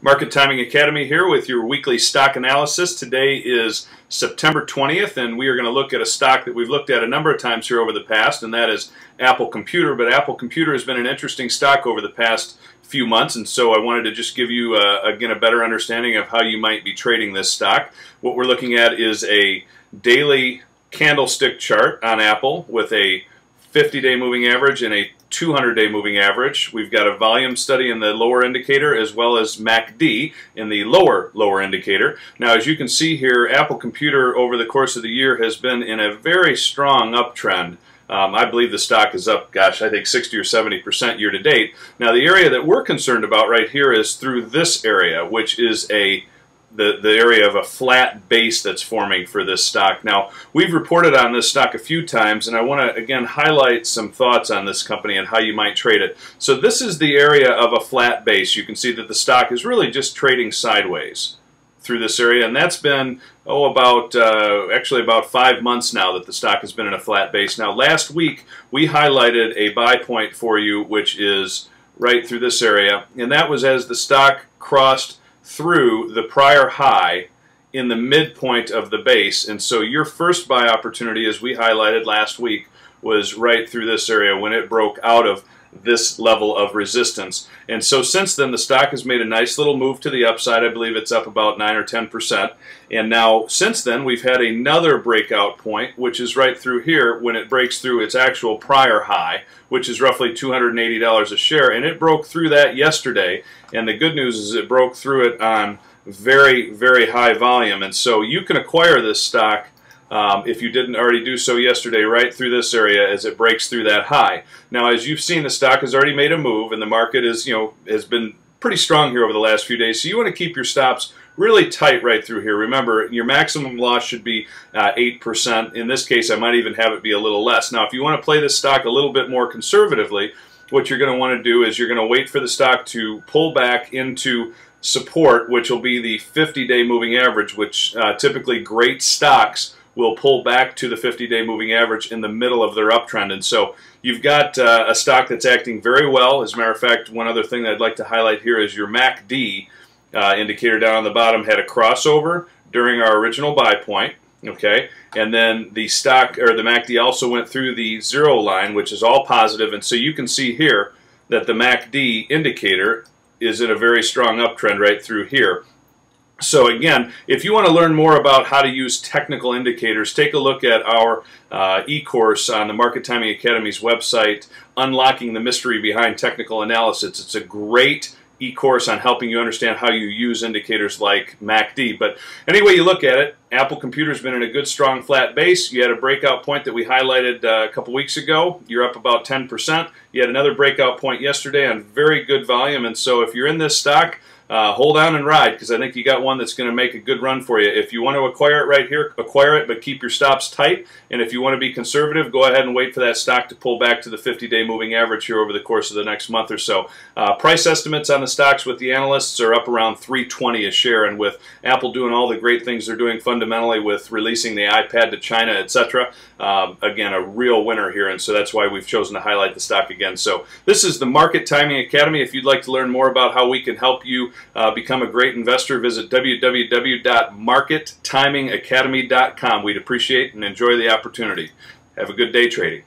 Market Timing Academy here with your weekly stock analysis. Today is September 20th, and we are going to look at a stock that we've looked at a number of times here over the past, and that is Apple Computer. But Apple Computer has been an interesting stock over the past few months, and so I wanted to just give you, again, a better understanding of how you might be trading this stock. What we're looking at is a daily candlestick chart on Apple with a 50-day moving average and a 200-day moving average. We've got a volume study in the lower indicator as well as MACD in the lower indicator. Now, as you can see here, Apple Computer over the course of the year has been in a very strong uptrend. I believe the stock is up, gosh, I think 60 or 70% year to date. Now, the area that we're concerned about right here is through this area, which is the area of a flat base that's forming for this stock. Now, we've reported on this stock a few times, and I want to again highlight some thoughts on this company and how you might trade it. So this is the area of a flat base. You can see that the stock is really just trading sideways through this area, and that's been actually about 5 months now that the stock has been in a flat base. Now, last week we highlighted a buy point for you, which is right through this area, and that was as the stock crossed through the prior high in the midpoint of the base. And so your first buy opportunity, as we highlighted last week, was right through this area when it broke out of this level of resistance. And so since then, the stock has made a nice little move to the upside. I believe it's up about 9 or 10%. And now, since then, we've had another breakout point, which is right through here when it breaks through its actual prior high, which is roughly $280 a share. And it broke through that yesterday. And the good news is it broke through it on very, very high volume. And so you can acquire this stock if you didn't already do so yesterday, right through this area as it breaks through that high. Now, as you've seen, the stock has already made a move, and the market is, has been pretty strong here over the last few days. So you want to keep your stops really tight right through here. Remember, your maximum loss should be 8%. In this case, I might even have it be a little less. Now, if you want to play this stock a little bit more conservatively, what you're going to want to do is you're going to wait for the stock to pull back into support, which will be the 50-day moving average, which typically great stocks will pull back to the 50-day moving average in the middle of their uptrend. And so you've got a stock that's acting very well. As a matter of fact, one other thing that I'd like to highlight here is your MACD indicator down on the bottom had a crossover during our original buy point. Okay, and then the stock, or the MACD, also went through the zero line, which is all positive. And so you can see here that the MACD indicator is in a very strong uptrend right through here. So again, if you want to learn more about how to use technical indicators, take a look at our e-course on the Market Timing Academy's website, Unlocking the Mystery Behind Technical Analysis. It's a great e-course on helping you understand how you use indicators like MACD. But anyway you look at it, Apple Computer's been in a good, strong, flat base. You had a breakout point that we highlighted a couple weeks ago. You're up about 10%. You had another breakout point yesterday on very good volume. And so if you're in this stock, hold on and ride, because I think you got one that's going to make a good run for you. If you want to acquire it right here, acquire it, but keep your stops tight. And if you want to be conservative, go ahead and wait for that stock to pull back to the 50-day moving average here over the course of the next month or so. Price estimates on the stocks with the analysts are up around $320 a share, and with Apple doing all the great things they're doing fundamentally with releasing the iPad to China, etc., again, a real winner here, and so that's why we've chosen to highlight the stock again. So this is the Market Timing Academy. If you'd like to learn more about how we can help you become a great investor, visit www.markettimingacademy.com. We'd appreciate and enjoy the opportunity. Have a good day trading.